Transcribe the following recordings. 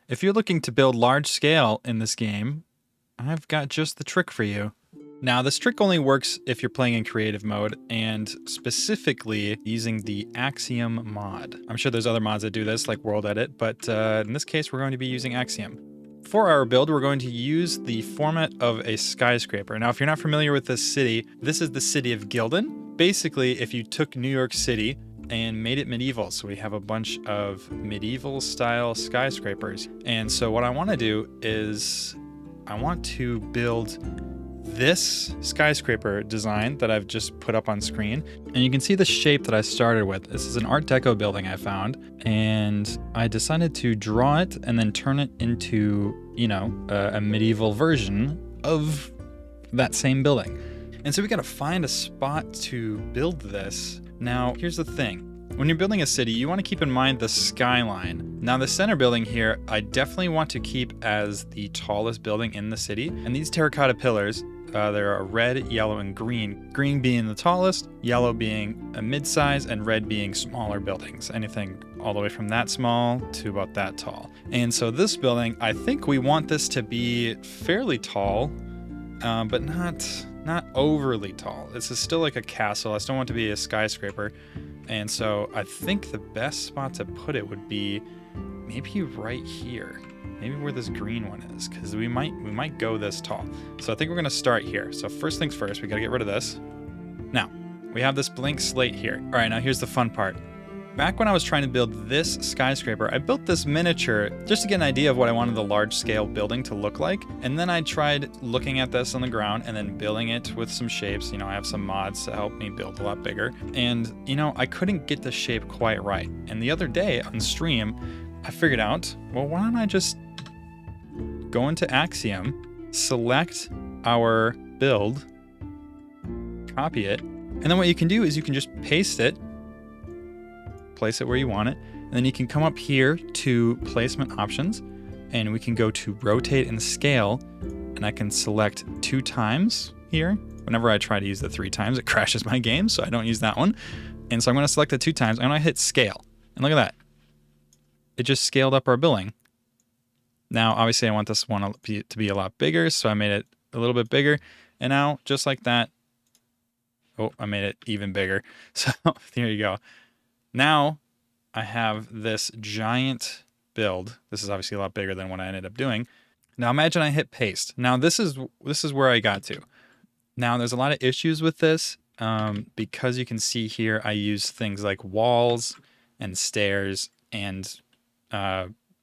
If you're looking to build large scale in this game, I've got just the trick for you. Now, this trick only works if you're playing in creative mode, and specifically using the Axiom mod. I'm sure there's other mods that do this, like World Edit, but in this case, we're going to be using Axiom. For our build, we're going to use the format of a skyscraper. Now, if you're not familiar with this city, this is the city of Gildan. Basically, if you took New York City and made it medieval, so we have a bunch of medieval style skyscrapers. And so what I want to do is I want to build this skyscraper design that I've just put up on screen. And you can see the shape that I started with. This is an Art Deco building I found, and I decided to draw it and then turn it into, you know, a medieval version of that same building. And so we got to find a spot to build this. Now, here's the thing. When you're building a city, you want to keep in mind the skyline. Now, the center building here, I definitely want to keep as the tallest building in the city. And these terracotta pillars, there are red, yellow, and green. Green being the tallest, yellow being a mid-size, and red being smaller buildings. Anything all the way from that small to about that tall. And so this building, I think we want this to be fairly tall, but not overly tall. This is still like a castle. I still want it to be a skyscraper. And so I think the best spot to put it would be maybe right here. Maybe where this green one is, because we might go this tall. So I think we're gonna start here. So first things first, we gotta get rid of this. Now, we have this blank slate here. All right, now here's the fun part. Back when I was trying to build this skyscraper, I built this miniature just to get an idea of what I wanted the large scale building to look like. And then I tried looking at this on the ground and then building it with some shapes. You know, I have some mods to help me build a lot bigger. And, you know, I couldn't get the shape quite right. And the other day on stream, I figured out, well, why don't I just go into Axiom, select our build, copy it, and then what you can do is you can just paste it, place it where you want it, and then you can come up here to placement options, and we can go to rotate and scale, and I can select 2 times here. Whenever I try to use the 3 times, it crashes my game, so I don't use that one. And so I'm going to select the 2 times, and I hit scale, and look at that. It just scaled up our building. Now, obviously, I want this one to be a lot bigger, so I made it a little bit bigger. And now, just like that, oh, I made it even bigger. So there you go. Now, I have this giant build. This is obviously a lot bigger than what I ended up doing. Now, imagine I hit paste. Now, this is where I got to. Now, there's a lot of issues with this because you can see here I use things like walls and stairs and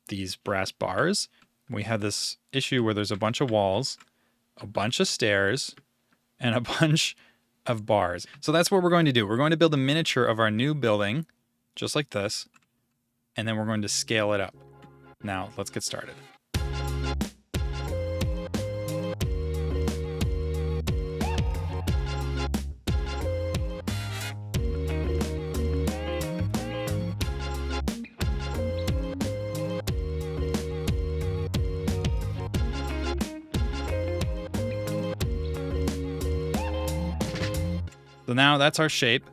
these brass bars. We have this issue where there's a bunch of walls, a bunch of stairs, and a bunch of bars. So that's what we're going to do. We're going to build a miniature of our new building, just like this, and then we're going to scale it up. Now, let's get started. So now that's our shape.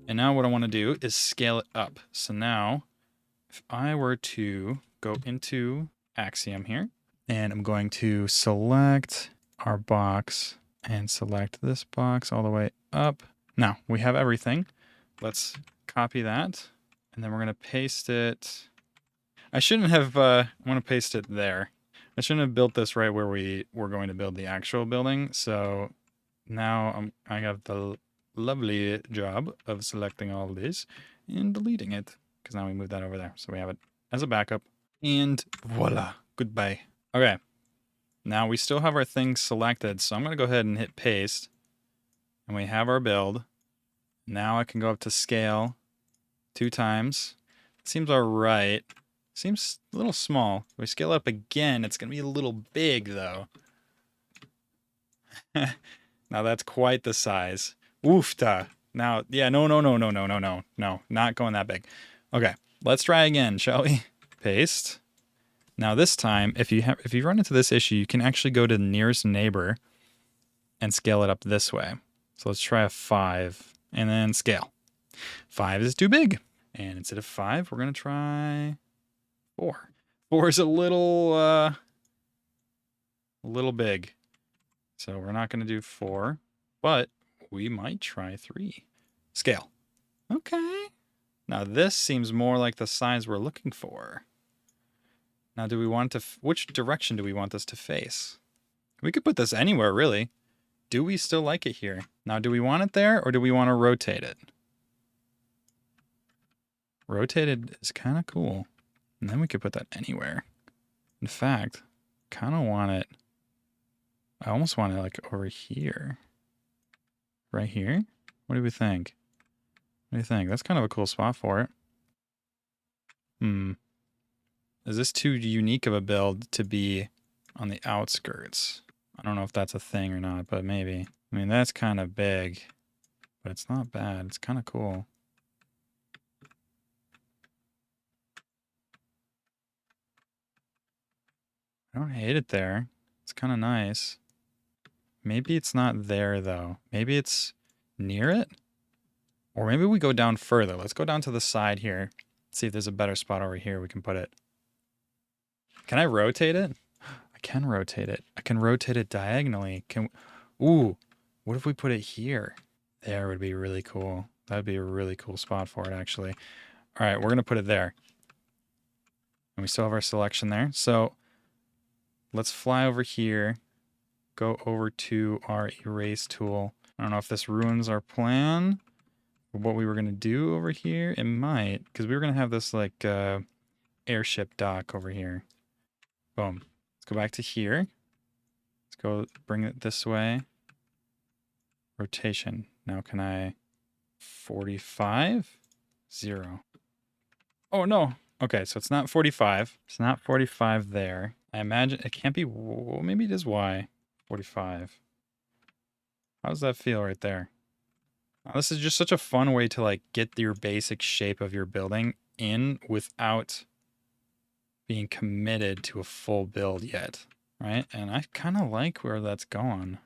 And now what I want to do is scale it up. So now if I were to go into Axiom here, and I'm going to select our box and select this box all the way up. Now we have everything. Let's copy that. And then we're going to paste it. I shouldn't have, I want to paste it there. I shouldn't have built this right where we were going to build the actual building. So now I have the lovely job of selecting all this and deleting it, because now we move that over there. So we have it as a backup, and voila, goodbye. Okay, now we still have our things selected. So I'm going to go ahead and hit paste, and we have our build. Now I can go up to scale 2 times. It seems all right. Seems a little small. If we scale up again, it's going to be a little big though. Now that's quite the size. Oofta. Now, yeah, no, not going that big. Okay, let's try again, shall we? Paste. Now this time, if you run into this issue, you can actually go to the nearest neighbor and scale it up this way. So let's try a 5 and then scale. 5 is too big. And instead of 5, we're going to try 4. 4 is a little big. So we're not going to do 4, but we might try 3. Scale. Okay. Now this seems more like the size we're looking for. Now do we want to, which direction do we want this to face? We could put this anywhere, really. Do we still like it here? Now do we want it there, or do we want to rotate it? Rotated is kind of cool. And then we could put that anywhere. In fact, kind of want it, I almost want it like over here. Right here? What do we think? What do you think? That's kind of a cool spot for it. Is this too unique of a build to be on the outskirts? I don't know if that's a thing or not, but maybe. I mean, that's kind of big, but it's not bad. It's kind of cool. I don't hate it there. It's kind of nice. Maybe it's not there, though. Maybe it's near it? Or maybe we go down further. Let's go down to the side here. See if there's a better spot over here we can put it. Can I rotate it? I can rotate it. I can rotate it diagonally. Ooh, what if we put it here? There would be really cool. That would be a really cool spot for it, actually. All right, we're going to put it there. And we still have our selection there. So let's fly over here. Go over to our erase tool. I don't know if this ruins our plan. What we were going to do over here. It might, because we were going to have this like airship dock over here. Boom. Let's go back to here. Let's go bring it this way. Rotation. Now can I 45? 0. Oh no. Okay, so it's not 45. It's not 45 there. I imagine it can't be, well, maybe it is Y. 45. How does that feel right there? This is just such a fun way to like get your basic shape of your building in without being committed to a full build yet, right? And I kind of like where that's going.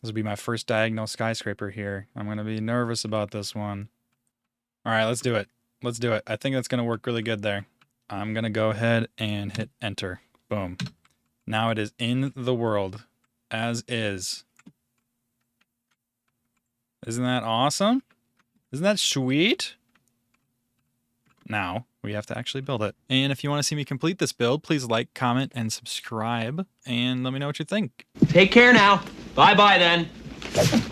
This will be my first diagonal skyscraper here. I'm going to be nervous about this one. All right, let's do it. Let's do it. I think that's going to work really good there. I'm going to go ahead and hit enter. Boom. Now it is in the world as is. Isn't that awesome? Isn't that sweet? Now we have to actually build it. And if you want to see me complete this build, please like, comment, and subscribe. And let me know what you think. Take care now. Bye-bye then.